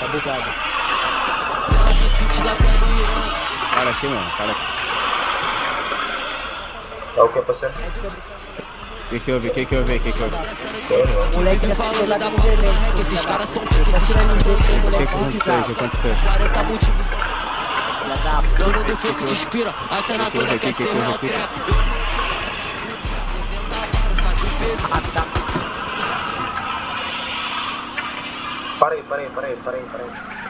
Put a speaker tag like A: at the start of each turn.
A: Tá bugado.
B: Cara aqui, mano. Cara aqui.
C: É o que, parceiro?
B: O que houve? O que houve?
A: O moleque já falou da porra, que esses caras são esses caras são
B: O que aconteceu? O que aconteceu?
A: 40 motivos.
D: Dono do funk te inspira, a cena toda quer ser real trap.
C: Para aí.